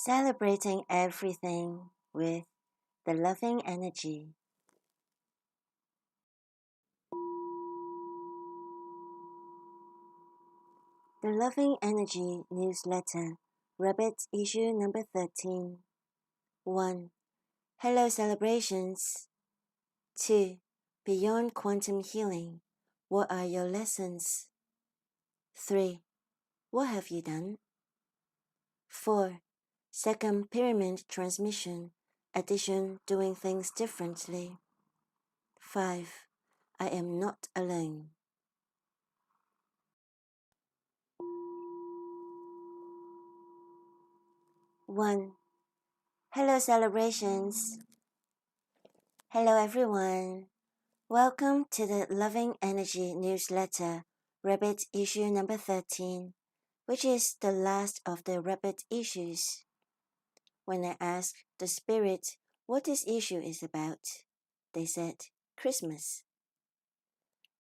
Celebrating everything with the loving energy. The Loving Energy newsletter, Rabbit issue number 13. 1. Hello celebrations. 2. Beyond quantum healing. What are your lessons? 3. What have you done? 4. Second pyramid transmission. Addition doing things differently. 5. I am not alone. One. Hello celebrations. Hello everyone. Welcome to the Loving Energy newsletter, Rabbit issue number 13, which is the last of the Rabbit issues. When I asked the spirit what this issue is about, they said Christmas.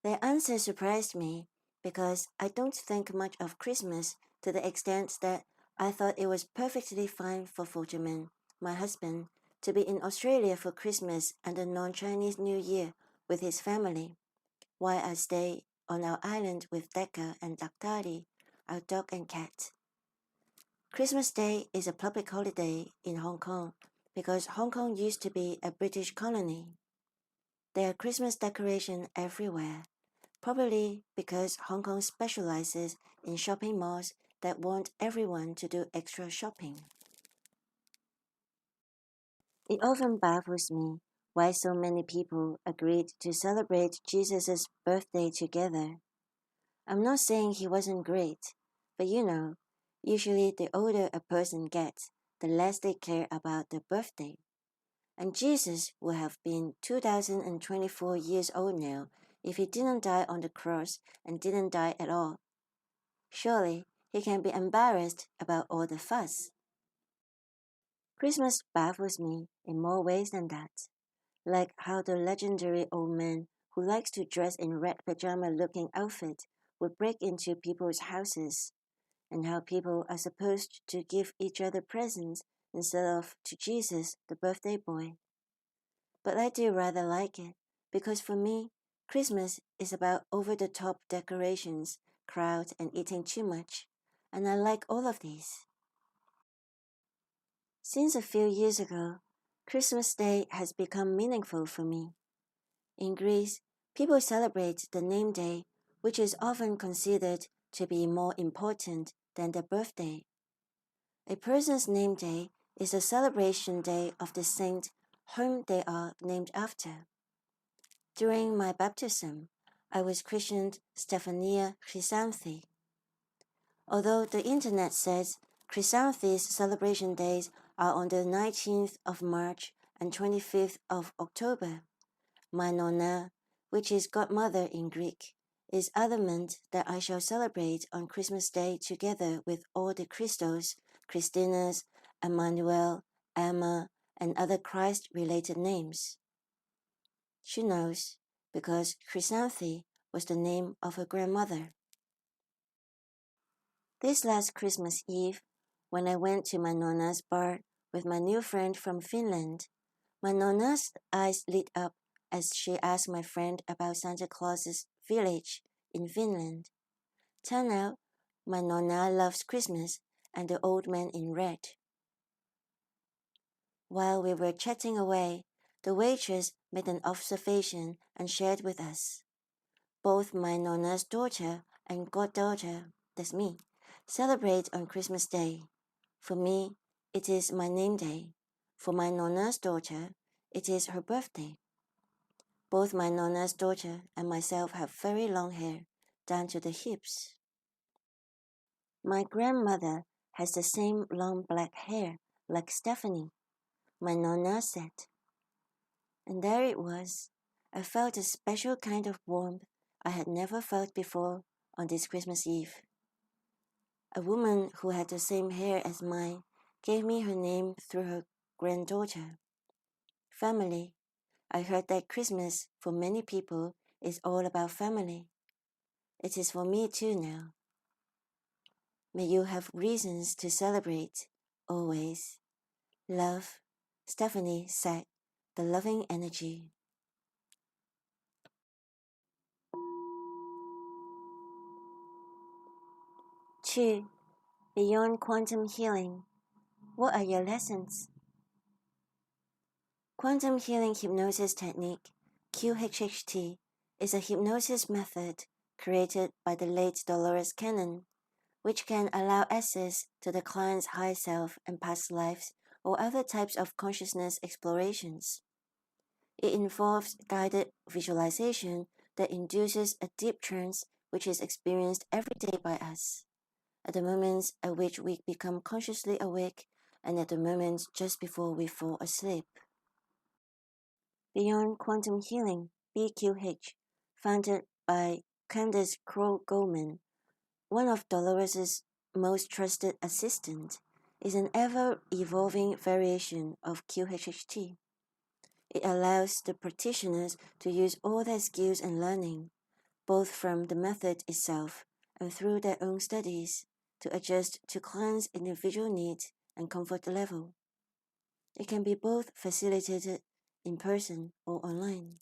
Their answer surprised me because I don't think much of Christmas to the extent that I thought it was perfectly fine for Fulgerman, my husband, to be in Australia for Christmas and the non-Chinese New Year with his family, while I stay on our island with Decca and Daktari, our dog and cat. Christmas Day is a public holiday in Hong Kong because Hong Kong used to be a British colony. There are Christmas decorations everywhere, probably because Hong Kong specializes in shopping malls that want everyone to do extra shopping. It often baffles me why so many people agreed to celebrate Jesus' birthday together. I'm not saying he wasn't great, but usually the older a person gets, the less they care about their birthday. And Jesus would have been 2024 years old now if he didn't die on the cross and didn't die at all. Surely he can be embarrassed about all the fuss. Christmas baffles me in more ways than that, like how the legendary old man who likes to dress in red pajama-looking outfit would break into people's houses, and how people are supposed to give each other presents instead of to Jesus, the birthday boy. But I do rather like it, because for me, Christmas is about over-the-top decorations, crowds, and eating too much, and I like all of these. Since a few years ago, Christmas Day has become meaningful for me. In Greece, people celebrate the name day, which is often considered to be more important than their birthday. A person's name day is a celebration day of the saint whom they are named after. During my baptism, I was christened Stephania Chrysanthi. Although the internet says Chrysanthi's celebration days are on the 19th of March and 25th of October, my nonna, which is godmother in Greek, is adamant that I shall celebrate on Christmas Day together with all the Christos, Christinas, Emmanuel, Emma, and other Christ-related names. She knows, because Chrysanthi was the name of her grandmother. This last Christmas Eve, when I went to my nonna's bar with my new friend from Finland, my nonna's eyes lit up as she asked my friend about Santa Claus's village in Finland. Turn out, my nonna loves Christmas and the old man in red. While we were chatting away, the waitress made an observation and shared with us. Both my nonna's daughter and goddaughter, that's me, celebrate on Christmas Day. For me, it is my name day. For my nonna's daughter, it is her birthday. Both my nonna's daughter and myself have very long hair, down to the hips. My grandmother has the same long black hair, like Stephanie, my nonna said. And there it was. I felt a special kind of warmth I had never felt before on this Christmas Eve. A woman who had the same hair as mine gave me her name through her granddaughter. Family. I heard that Christmas, for many people, is all about family. It is for me too now. May you have reasons to celebrate always. Love, Stephanie said, the loving energy. Two, beyond quantum healing. What are your lessons? Quantum healing hypnosis technique, QHHT, is a hypnosis method created by the late Dolores Cannon, which can allow access to the client's high self and past lives or other types of consciousness explorations. It involves guided visualization that induces a deep trance which is experienced every day by us, at the moments at which we become consciously awake and at the moments just before we fall asleep. Beyond Quantum Healing, BQH, founded by Candace Crowe Goldman, one of Dolores' most trusted assistants, is an ever-evolving variation of QHHT. It allows the practitioners to use all their skills and learning, both from the method itself and through their own studies, to adjust to clients' individual needs and comfort level. It can be both facilitated in person or online.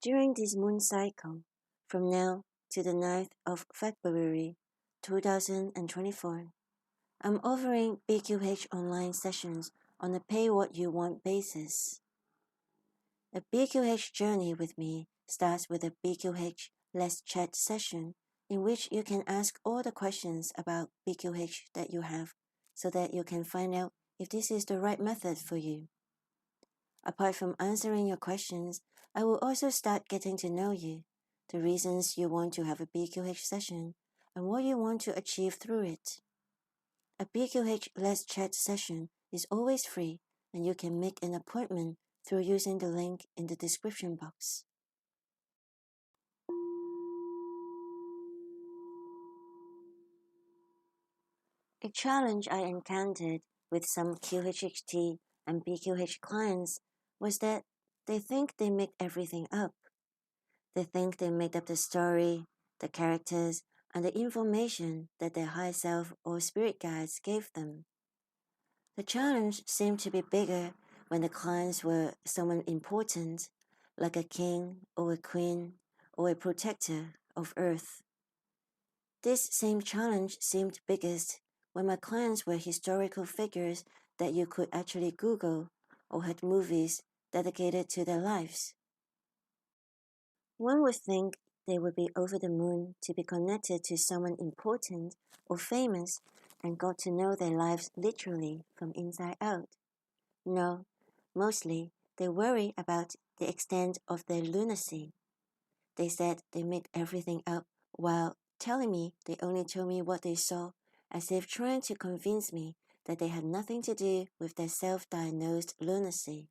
During this moon cycle, from now to the 9th of February 2024, I'm offering BQH online sessions on a pay what you want basis. A BQH journey with me starts with a BQH Let's Chat session in which you can ask all the questions about BQH that you have so that you can find out if this is the right method for you. Apart from answering your questions, I will also start getting to know you, the reasons you want to have a BQH session, and what you want to achieve through it. A BQH Let's Chat session is always free, and you can make an appointment through using the link in the description box. A challenge I encountered with some QHHT and BQH clients was that they think they make everything up. They think they made up the story, the characters, and the information that their high self or spirit guides gave them. The challenge seemed to be bigger when the clients were someone important, like a king or a queen or a protector of Earth. This same challenge seemed biggest when my clients were historical figures that you could actually Google or had movies dedicated to their lives. One would think they would be over the moon to be connected to someone important or famous and got to know their lives literally from inside out. No, mostly they worry about the extent of their lunacy. They said they made everything up while telling me they only told me what they saw, as if trying to convince me that they had nothing to do with their self-diagnosed lunacy.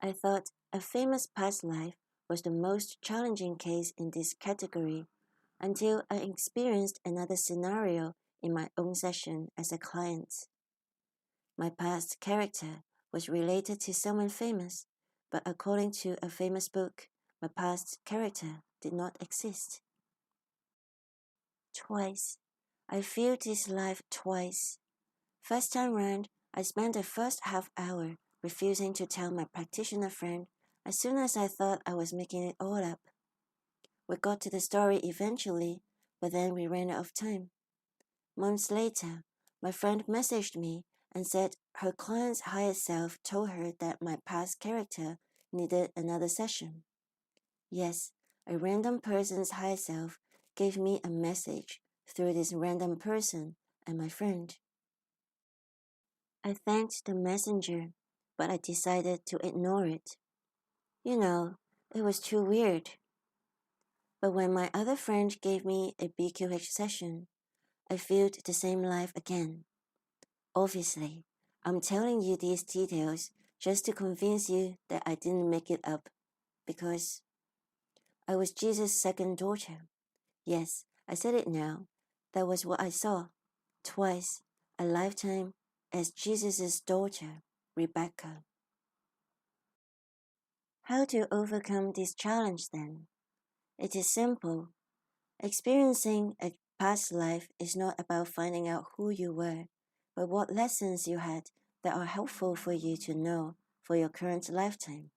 I thought a famous past life was the most challenging case in this category until I experienced another scenario in my own session as a client. My past character was related to someone famous, but according to a famous book, my past character did not exist. Twice. I feel this life twice. First time round, I spent the first half hour refusing to tell my practitioner friend as soon as I thought I was making it all up. We got to the story eventually, but then we ran out of time. Months later, my friend messaged me and said her client's higher self told her that my past character needed another session. Yes, a random person's higher self gave me a message through this random person and my friend. I thanked the messenger, but I decided to ignore it. You know, it was too weird. But when my other friend gave me a BQH session, I felt the same life again. Obviously, I'm telling you these details just to convince you that I didn't make it up, because I was Jesus' second daughter. Yes, I said it now. That was what I saw. Twice, a lifetime, as Jesus' daughter, Rebecca. How to overcome this challenge then? It is simple. Experiencing a past life is not about finding out who you were, but what lessons you had that are helpful for you to know for your current lifetime.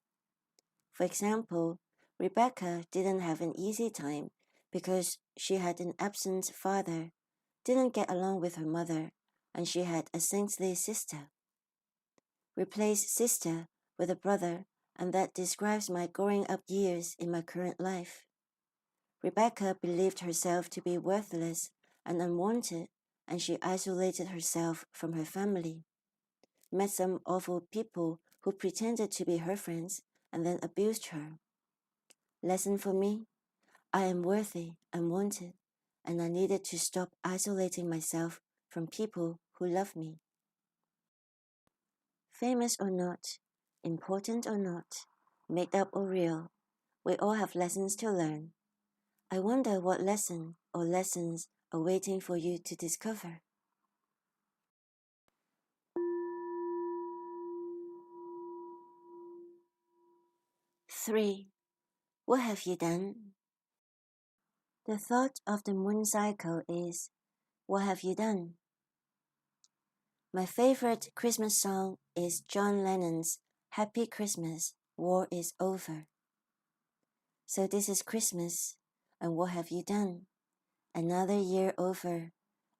For example, Rebecca didn't have an easy time because she had an absent father, didn't get along with her mother, and she had a saintly sister. Replace sister with a brother, and that describes my growing up years in my current life. Rebecca believed herself to be worthless and unwanted, and she isolated herself from her family. Met some awful people who pretended to be her friends and then abused her. Lesson for me? I am worthy and wanted, and I needed to stop isolating myself from people who love me. Famous or not, important or not, made up or real, we all have lessons to learn. I wonder what lesson or lessons are waiting for you to discover. Three. What have you done? The thought of the moon cycle is, what have you done? My favorite Christmas song is John Lennon's Happy Christmas, War is Over. So this is Christmas, and what have you done? Another year over,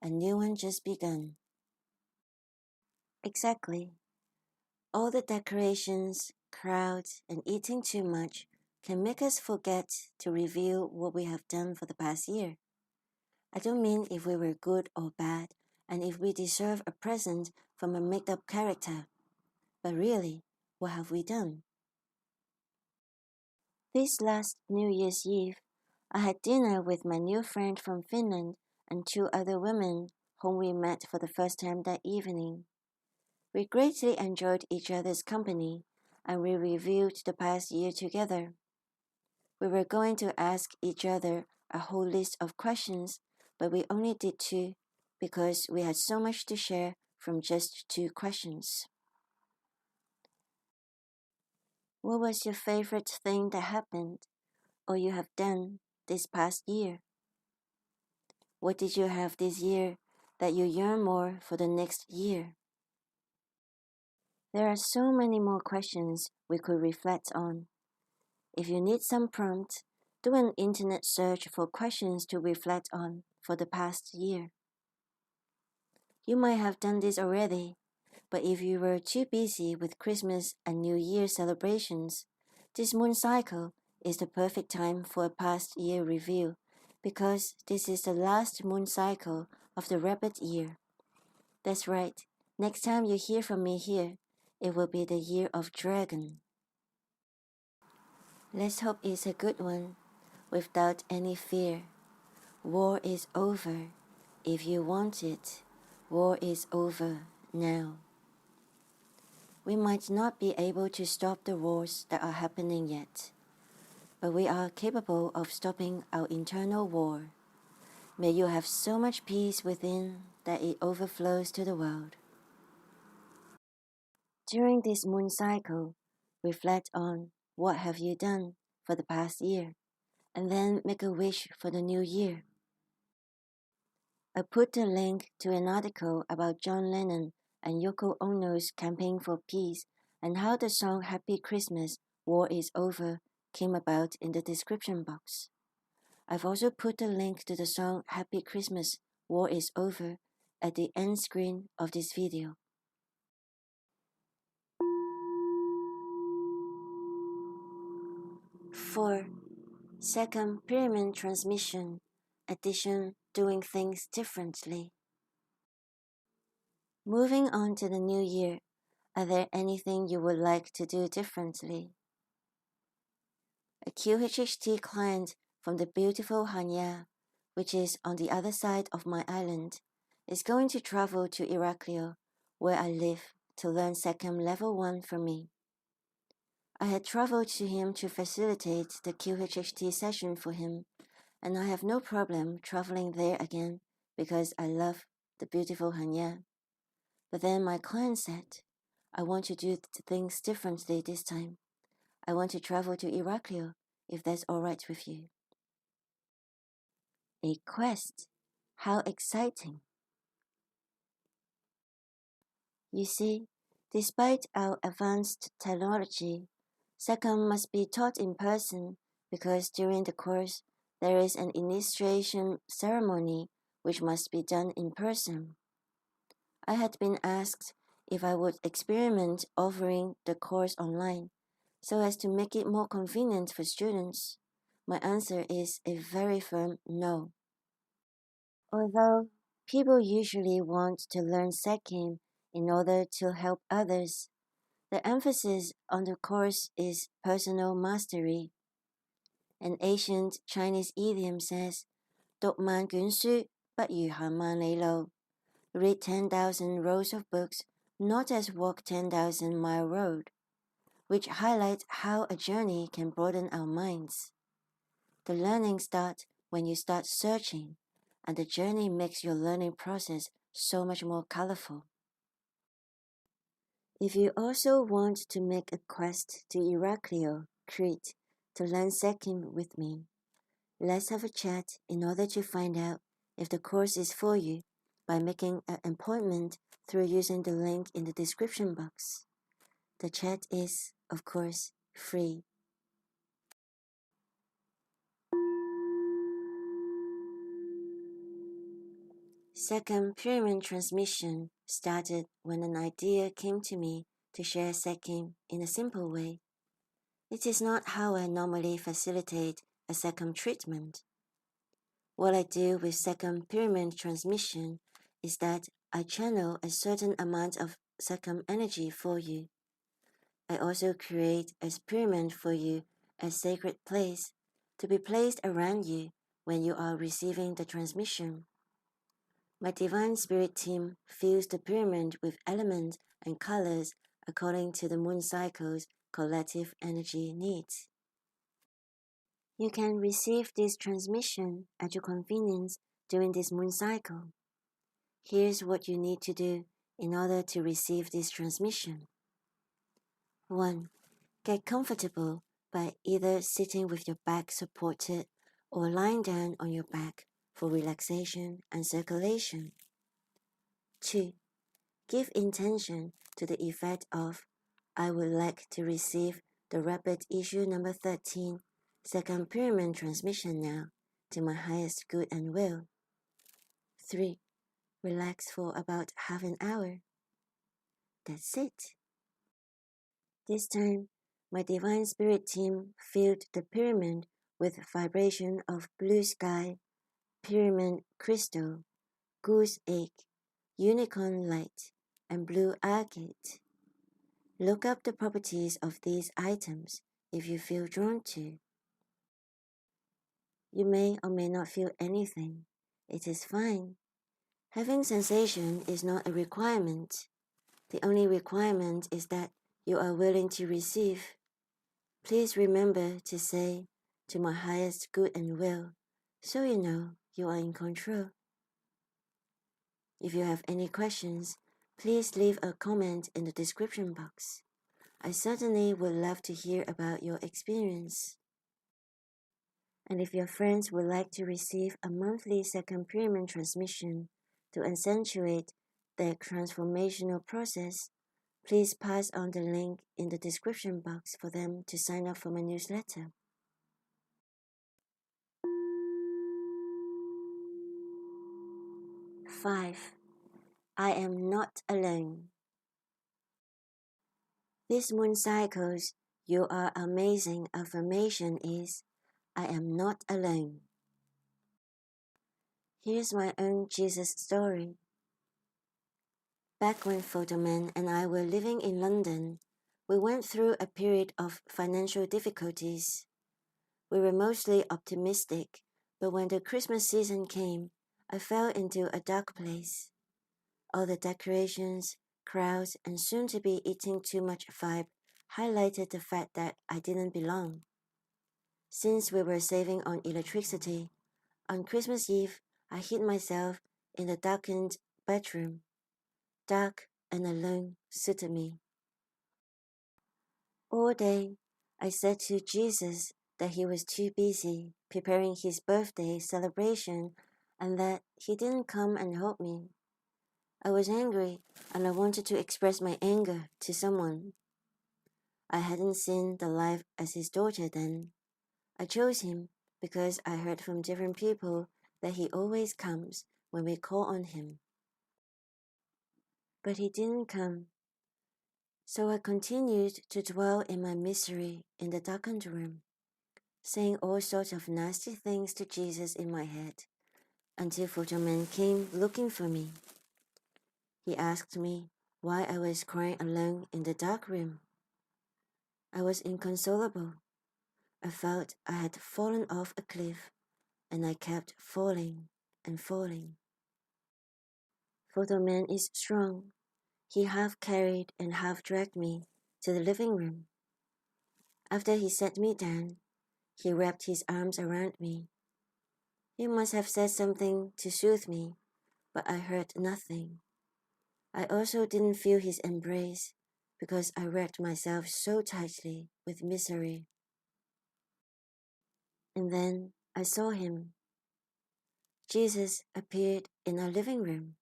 a new one just begun. Exactly. All the decorations, crowds, and eating too much can make us forget to review what we have done for the past year. I don't mean if we were good or bad, and if we deserve a present from a made-up character, but really, what have we done? This last New Year's Eve, I had dinner with my new friend from Finland and two other women whom we met for the first time that evening. We greatly enjoyed each other's company, and we reviewed the past year together. We were going to ask each other a whole list of questions, but we only did two because we had so much to share from just two questions. What was your favorite thing that happened or you have done this past year? What did you have this year that you yearn more for the next year? There are so many more questions we could reflect on. If you need some prompt, do an internet search for questions to reflect on for the past year. You might have done this already, but if you were too busy with Christmas and New Year celebrations, this moon cycle is the perfect time for a past year review because this is the last moon cycle of the rabbit year. That's right, next time you hear from me here, it will be the year of dragon. Let's hope it's a good one, without any fear. War is over. If you want it, war is over now. We might not be able to stop the wars that are happening yet, but we are capable of stopping our internal war. May you have so much peace within that it overflows to the world. During this moon cycle, reflect on what have you done for the past year, and then make a wish for the new year. I put a link to an article about John Lennon and Yoko Ono's campaign for peace and how the song Happy Christmas, War is Over came about in the description box. I've also put a link to the song Happy Christmas, War is Over at the end screen of this video. For second pyramid transmission, addition doing things differently. Moving on to the new year, are there anything you would like to do differently? A QHHT client from the beautiful Hanya, which is on the other side of my island, is going to travel to Iraklio, where I live, to learn Sekhem Level 1 from me. I had traveled to him to facilitate the QHHT session for him, and I have no problem traveling there again because I love the beautiful Hanya. But then my client said, I want to do things differently this time. I want to travel to Iraklio, if that's all right with you. A quest? How exciting! You see, despite our advanced technology, second must be taught in person because during the course there is an initiation ceremony which must be done in person. I had been asked if I would experiment offering the course online so as to make it more convenient for students. My answer is a very firm no. Although people usually want to learn Sekkim in order to help others, the emphasis on the course is personal mastery. An ancient Chinese idiom says, 讀萬卷書，不如行萬里路. Read 10,000 rows of books, not as walk 10,000-mile road, which highlights how a journey can broaden our minds. The learning starts when you start searching, and the journey makes your learning process so much more colorful. If you also want to make a quest to Iraklio, Crete, to learn Sekkim with me, let's have a chat in order to find out if the course is for you by making an appointment through using the link in the description box. The chat is, of course, free. Second pyramid transmission started when an idea came to me to share Sekkim in a simple way. It is not how I normally facilitate a Sekkim treatment. What I do with second pyramid transmission is that I channel a certain amount of Sekkim energy for you. I also create a pyramid for you, a sacred place, to be placed around you when you are receiving the transmission. My Divine Spirit team fills the pyramid with elements and colors according to the moon cycle's collective energy needs. You can receive this transmission at your convenience during this moon cycle. Here's what you need to do in order to receive this transmission. 1. Get comfortable by either sitting with your back supported or lying down on your back for relaxation and circulation. 2. Give intention to the effect of, I would like to receive the rapid issue number 13, second pyramid transmission now, to my highest good and will. 3. Relax for about half an hour. That's it. This time, my Divine Spirit team filled the pyramid with vibration of blue sky, pyramid crystal, goose egg, unicorn light, and blue agate. Look up the properties of these items if you feel drawn to. You may or may not feel anything. It is fine. Having sensation is not a requirement. The only requirement is that you are willing to receive. Please remember to say, to my highest good and will, so you know you are in control. If you have any questions, please leave a comment in the description box. I certainly would love to hear about your experience. And if your friends would like to receive a monthly second pyramid transmission to accentuate their transformational process, please pass on the link in the description box for them to sign up for my newsletter. Five, I am not alone. This moon cycle's "You are amazing" affirmation is, I am not alone. Here's my own Jesus story. Back when Photoman and I were living in London, we went through a period of financial difficulties. We were mostly optimistic, but when the Christmas season came, I fell into a dark place. All the decorations, crowds, and soon-to-be eating too much vibe highlighted the fact that I didn't belong. Since we were saving on electricity, on Christmas Eve, I hid myself in the darkened bedroom. Dark and alone suited me. All day, I said to Jesus that he was too busy preparing his birthday celebration and that he didn't come and help me. I was angry, and I wanted to express my anger to someone. I hadn't seen the life as his daughter then. I chose him because I heard from different people that he always comes when we call on him. But he didn't come, so I continued to dwell in my misery in the darkened room, saying all sorts of nasty things to Jesus in my head, until Photoman came looking for me. He asked me why I was crying alone in the dark room. I was inconsolable. I felt I had fallen off a cliff, and I kept falling and falling. Photoman is strong. He half carried and half dragged me to the living room. After he set me down, he wrapped his arms around me. He must have said something to soothe me, but I heard nothing. I also didn't feel his embrace because I wrapped myself so tightly with misery. And then I saw him. Jesus appeared in our living room.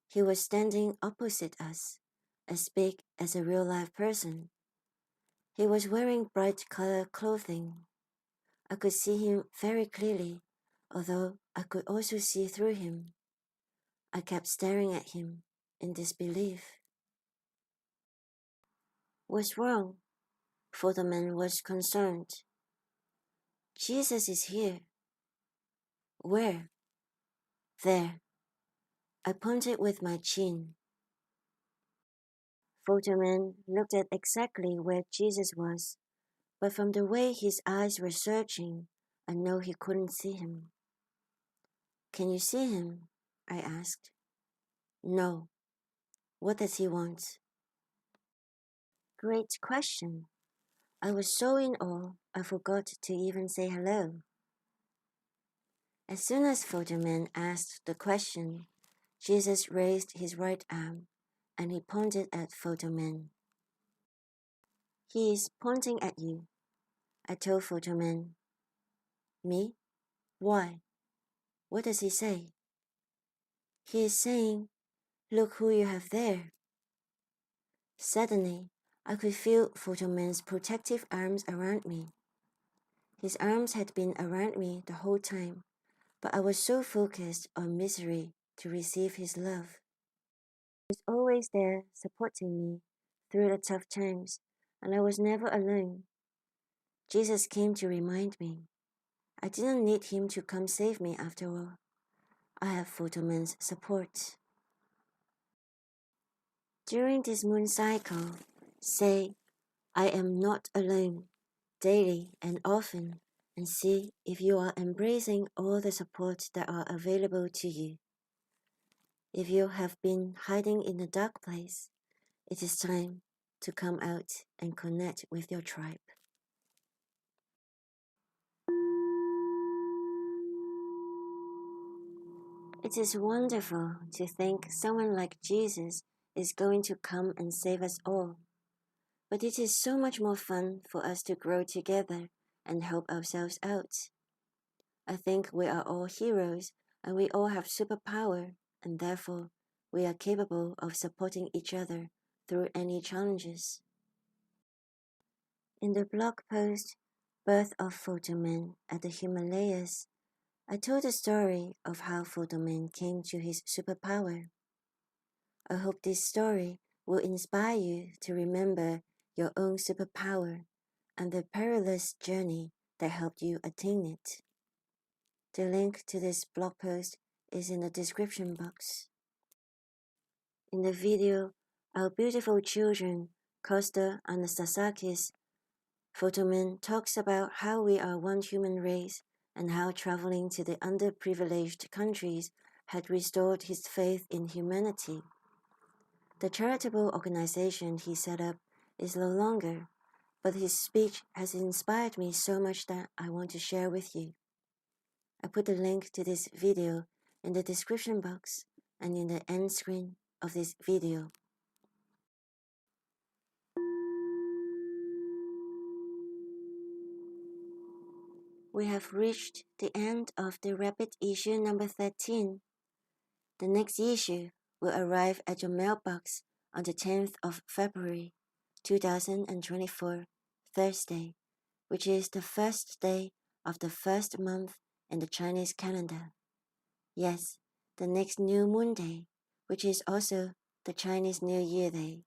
He was standing opposite us, as big as a real-life person. He was wearing bright-colored clothing. I could see him very clearly, although I could also see through him. I kept staring at him in disbelief. What's wrong? Photoman was concerned. Jesus is here. Where? There. I pointed with my chin. Photoman looked at exactly where Jesus was, but from the way his eyes were searching, I know he couldn't see him. Can you see him? I asked. No. What does he want? Great question. I was so in awe, I forgot to even say hello. As soon as Photoman asked the question, Jesus raised his right arm, and he pointed at Photoman. He is pointing at you, I told Photoman. Me? Why? What does he say? He is saying, look who you have there. Suddenly, I could feel Photoman's protective arms around me. His arms had been around me the whole time, but I was so focused on misery to receive his love. He was always there supporting me through the tough times, and I was never alone. Jesus came to remind me. I didn't need him to come save me after all. I have Photoman's support. During this moon cycle, say, I am not alone, daily and often, and see if you are embracing all the support that are available to you. If you have been hiding in a dark place, it is time to come out and connect with your tribe. It is wonderful to think someone like Jesus is going to come and save us all. But it is so much more fun for us to grow together and help ourselves out. I think we are all heroes and we all have superpower, and therefore we are capable of supporting each other through any challenges. In the blog post, Birth of Photoman at the Himalayas, I told the story of how Photoman came to his superpower. I hope this story will inspire you to remember your own superpower and the perilous journey that helped you attain it. The link to this blog post is in the description box. In the video, our beautiful children, Costa and Sasakis, Photoman talks about how we are one human race and how traveling to the underprivileged countries had restored his faith in humanity. The charitable organization he set up is no longer, but his speech has inspired me so much that I want to share with you. I put the link to this video in the description box and in the end screen of this video. we have reached the end of the Rabbit issue number 13. The next issue will arrive at your mailbox on the 10th of February, 2024, Thursday, which is the first day of the first month in the Chinese calendar. Yes, the next new moon day, which is also the Chinese New Year Day.